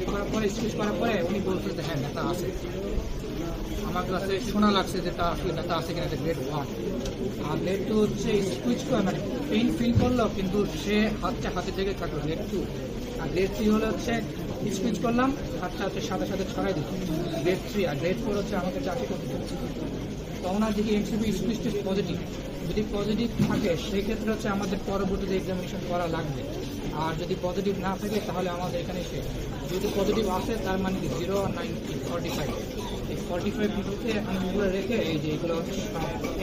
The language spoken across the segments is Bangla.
করার পরে স্কুইজ করার পরে উনি বলছে যে হ্যাঁ ব্যথা আছে। আমার কাছে শোনা লাগছে যে তা আসলে ব্যথা আছে কিনা, গ্রেড 1। আর গ্রেড 2 হচ্ছে স্কুইজ করে মানে পেইন ফিল করলো কিন্তু সে হাতে থেকে কাটলো, গ্রেড 2। আর গ্রেড 3 হলে হচ্ছে স্কুইজ করলাম, হাতটা হচ্ছে সাথে সাথে ছড়াই দিল, গ্রেড 3। আর গ্রেড 4 হচ্ছে আমাকে চাকরি করতে হচ্ছে। তো ওনার দিকে এমসিবি স্কুইজ টেস্ট পজিটিভ, যদি পজিটিভ থাকে সেক্ষেত্রে হচ্ছে আমাদের পরবর্তীতে এক্সামিনেশন করা লাগবে। আর যদি পজিটিভ না থাকে তাহলে আমাদের এখানে সে, যদি পজিটিভ আসে তার মানে 0 আর 90 45, এই 45 ভিডিওতে আমি এগুলো রেখে এই যে এগুলো হচ্ছে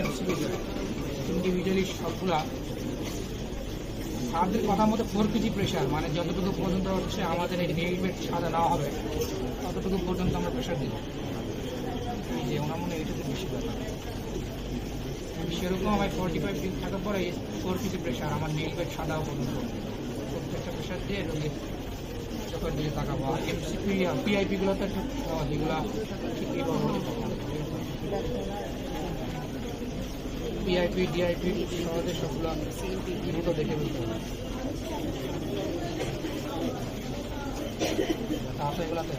এমসিবি ইন্ডিভিজুয়ালি সবগুলা আমাদের কথা মতো 4 কেজি প্রেশার, মানে যতটুকু পর্যন্ত হচ্ছে আমাদের এই নেল বেড সাদা দেওয়া হবে ততটুকু পর্যন্ত আমরা প্রেশার দিব। এই যে ওনার মনে এইটুকু বেশি ব্যাপার, সেরকম আমার 45 দিন থাকার পরে 4 কেজি প্রেশার আমার নেল বেড সাদা পর্যন্ত প্রত্যেকটা প্রেশার দিয়ে রোগীর চোখের দিকে তাকাবো। আর এমসিপি পিআইপিগুলোতে যেগুলো ঠিক এইভাবে পিআইপি ডিআইপি সহজে সবগুলো দ্রুত দেখে বলতে হবে। তারপরে এগুলাতে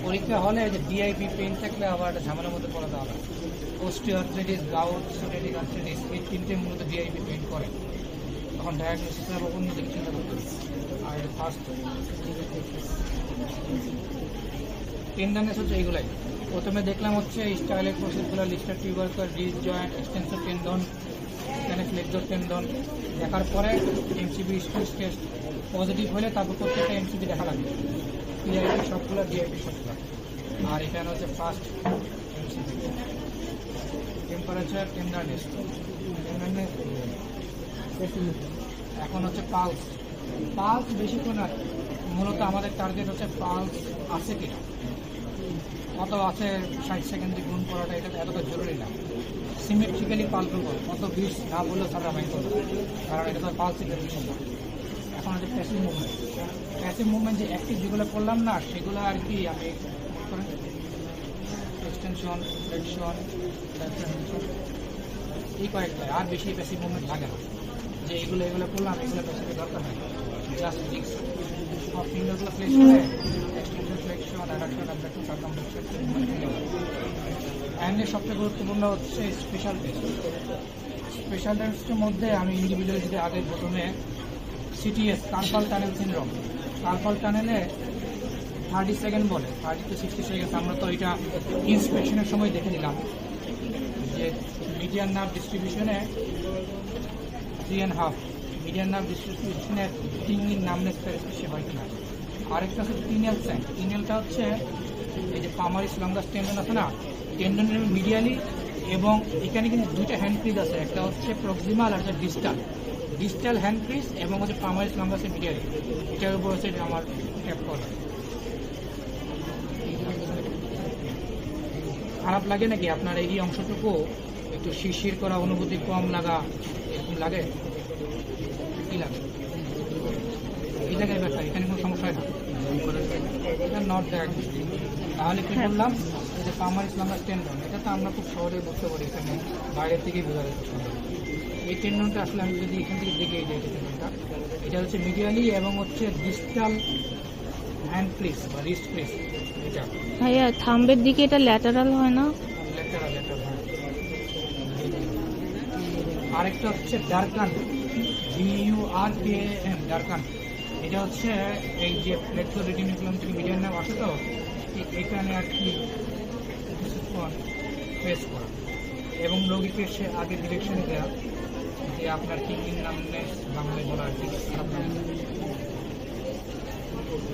পরীক্ষা হলে যে ডিআইপি পেন থাকলে আবার একটা ঝামেলার মধ্যে পড়াতে হবে। অস্টিওআর্থ্রাইটিস, গাউট, সোরিয়াটিক আর্থ্রাইটিস, এই তিনটে মূলত ডিআইপি পেন করে। তখন ডায়াগনোসিসের ওপর নিয়ে চিন্তা করতে হবে। আর এটা ফার্স্ট টেন্ডারনেস হচ্ছে এইগুলাই। প্রথমে দেখলাম হচ্ছে স্টাইলের প্রসেসগুলো, Lister tubercular, ridge joint, extensor tendon, flexor tendon দেখার পরে এমসিবি স্কুইজ টেস্ট পজিটিভ হলে তারপর প্রত্যেকটা এমসিবি দেখা লাগবে, পিআইপি সবগুলো, ডিআইপি সবগুলো। আর এখানে হচ্ছে ফার্স্ট এমসিবি টেম্পারেচার, টেন্ডারনেস। এখন হচ্ছে পালস। পালস বেশিক্ষণ না, মূলত আমাদের টার্গেট হচ্ছে পালস আছে কিনা, কত আছে 60 সেকেন্ডে গুণ করাটা এটা এতটা জরুরি না। সিমেট্রিক্যালি পালস করবো, কত 20 না বললেও তারা মাইন্ড করবো, কারণ এটা তো পালস সিমেট্রি না। এখন হচ্ছে প্যাসিভ মুভমেন্ট। প্যাসিভ মুভমেন্ট যে অ্যাক্টিভ যেগুলো করলাম না সেগুলো আর কি আমি এক্সটেনশন, ফ্লেকশন, এই কয়েকটা, আর বেশি প্যাসিভ মুভমেন্ট লাগে না। যে এগুলো করলাম, এগুলো প্যাসিভের দরকার নেই, জাস্ট ডিক্স সব ফিঙ্গারগুলো প্লেস করে এক্সটেনশন, ফ্লেকশন, অ্যাডাকশন, অ্যাবডাকশন, সার্কামফ্লেকশন। অ্যান্ডের সবচেয়ে গুরুত্বপূর্ণ হচ্ছে স্পেশাল টেস্ট। স্পেশাল টেস্টের মধ্যে আমি ইন্ডিভিজুয়াল যদি আগে প্রথমে CTS, carpal tunnel syndrome, carpal টানেলে 30 সেকেন্ড বলে, 30 to 60 সেকেন্ড। আমরা তো এটা ইন্সপেকশনের সময় দেখে নিলাম যে মিডিয়ান নার্ভ ডিস্ট্রিবিউশনে 3.5, মিডিয়ান নার্ভ ডিস্ট্রিবিউশনে টিঙ্গিং নামনেস প্যারাসিসে হয় কিনা। আরেকটা হচ্ছে টিনেল সাইন। টিনেলটা হচ্ছে এই যে পামারিস লঙ্গাস টেন্ডন আছে না, টেন্ডনের মিডিয়ালি, এবং এখানে কিন্তু দুইটা হ্যান্ড ক্রিজ আছে, একটা হচ্ছে প্রক্সিমাল আর একটা ডিস্টাল। ডিস্টাল হ্যান্ড ক্রিজ এবং হচ্ছে পামারিস লঙ্গাসের মিডিয়ালি, এটার উপর হচ্ছে আমার ট্যাপ করা। খারাপ লাগে নাকি আপনার এই অংশটুকু একটু শিরশির করা, অনুভূতি কম লাগা, এরকম লাগে? কি লাগে এই জায়গায় ব্যথা? এখানে কোনো সমস্যা হয় না, এটা নট ডায়াগনোস্টিক। তাহলে কি বললাম, এই যে পামারিস লঙ্গাস টেন্ডন, এটা তো আমরা খুব সহজেই বুঝতে পারি, এখানে বাইরের থেকেই বোঝা যাচ্ছে সুন্দর। এই টেন্ডনটা আসলে আমি যদি এখান থেকে দেখে, এই যে টেন্ডনটা, এটা হচ্ছে মিডিয়ালি এবং হচ্ছে ডিস্টাল হ্যান্ড প্লেস বা রিস্ট প্লেস। এটা ভাইয়া থাম্বের দিকে এটা ল্যাটারাল হয় না? ল্যাটারাল হয়। আরেকটা হচ্ছে ডারকান, DURKAN, ডারকান। এটা হচ্ছে এই যে ফ্লেক্সর রেটিকুলাম থেকে মিডিয়ান নার্ভ আসে, তো এখানে আর কি ফেস করা এবং রোগীকে সে আগে ডিরেকশন দেওয়া যে আপনার টিঙ্গিং নামনেস, বাংলায় বলা আর কি খারাপ লাগে।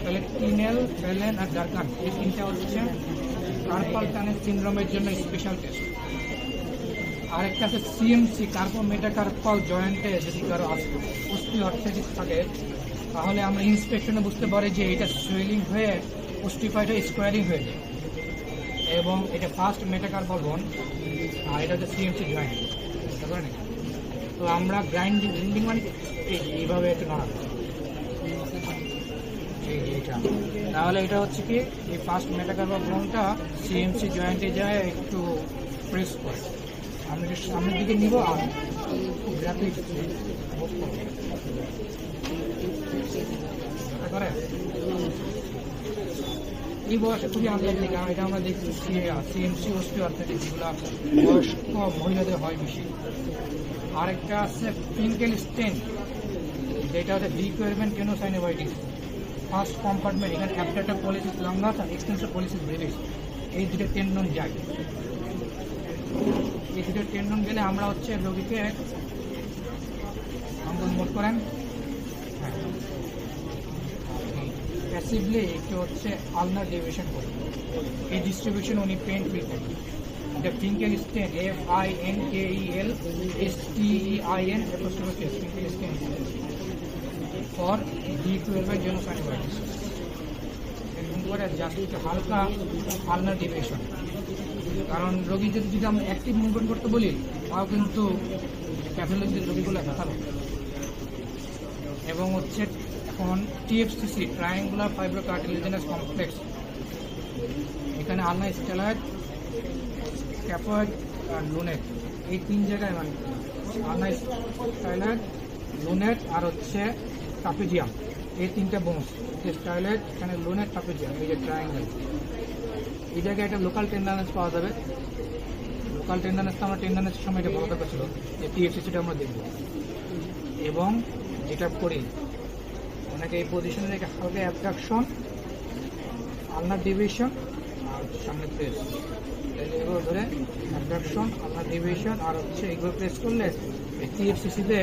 তাহলে টিনেল, ফেলেন আর ডারকান, এই তিনটা হচ্ছে কার্পাল টানেল সিনড্রোমের জন্য স্পেশাল টেস্ট। আরেকটা আছে সিএমসি, কার্পো মেটাকার্পাল জয়েন্টে যদি কারো অস্টিওআর্থ্রাইটিস থাকে তাহলে আমরা ইন্সপেকশনে বুঝতে পারি যে এটা সুয়েলিং হয়ে অস্টিফাইড হয়ে স্কোয়ারিং হয়ে যায়, এবং এটা ফার্স্ট মেটাকার্পাল বোন, আর এটা হচ্ছে সিএমসি জয়েন্ট, বুঝতে পারেন? তো আমরা গ্রাইন্ডিং মানে এইভাবে একটু নড়াবো, এইটা। তাহলে এটা হচ্ছে কি, এই ফার্স্ট মেটাকার্পাল বোনটা সিএমসি জয়েন্টে যায়, একটু প্রেস প্রেস করে আমরা যে সামনের দিকে নিব আর গ্রাফিক করে এই বয়সে খুবই আনলাইক, কারণ এটা আমরা দেখছি সিএমসি অস্টিওআর্থ্রাইটিস যেগুলো বয়স্ক মহিলাদের হয় বেশি। আরেকটা আছে ফিঙ্কেল স্টেন, যেটা হচ্ছে রিকোয়ারমেন্ট টেনোসাইনোভাইটিস। ফার্স্ট কম্পার্টমেন্ট, এখানে অ্যাবডাক্টর পলিসিস লঙ্গাস আর এক্সটেন্সর পলিসিস ব্রেভিস, এই দুটো টেন্ডন যায়। এই দুটো টেন্ডন গেলে আমরা হচ্ছে রোগীকে আঙ্গুল মোট করেন, হ্যাঁ প্যাসিভলি একটু হচ্ছে আলনার ডেভিয়েশন করি, এই ডিস্ট্রিবিউশন উনি পেন ফিল করেন। The Finkel stain, FINKEL STEIN apostrophe S, Finkel stain for D12 genosynovitis. এরকম করে জাস্ট হালকা আলনার ডেভিয়েশন, কারণ রোগী যদি আমরা অ্যাক্টিভ মুভমেন্ট করতে বলি তাও কিন্তু প্যাথোলজির রোগীগুলো ব্যথা পাবে। এবং হচ্ছে এখন TFCC, ট্রায়াঙ্গুলার ফাইব্রোকার্টিলেজিনাস কমপ্লেক্স, এখানে আলনা স্টেলয়েড, স্ক্যাফয়েড আর লুনেট, এই তিন জায়গায় মানে আলনা স্টেলয়েড, লুনেট আর হচ্ছে ট্রাপিজিয়াম, এই তিনটা বোনস, স্টেলয়েড, এখানে লুনেট, ট্রাপিজিয়াম, এই যে ট্রায়াঙ্গেল, এই জায়গায় একটা লোকাল টেন্ডানেস পাওয়া যাবে। লোকাল টেন্ডানেসটা আমরা টেন্ডানেসের সময় এটা বলা দরকার ছিল, যে TFCCটা আমরা দেখব। এবং যেটা করি ওনাকে এই পজিশনে রেখে হালকা অ্যাবডাকশন, আলনার ডেভিয়েশন আর সামনে প্রেস, এগুলো ধরে অ্যাবডাকশন, আলনার ডেভিয়েশন আর হচ্ছে এগুলো প্রেস করলে TFCCতে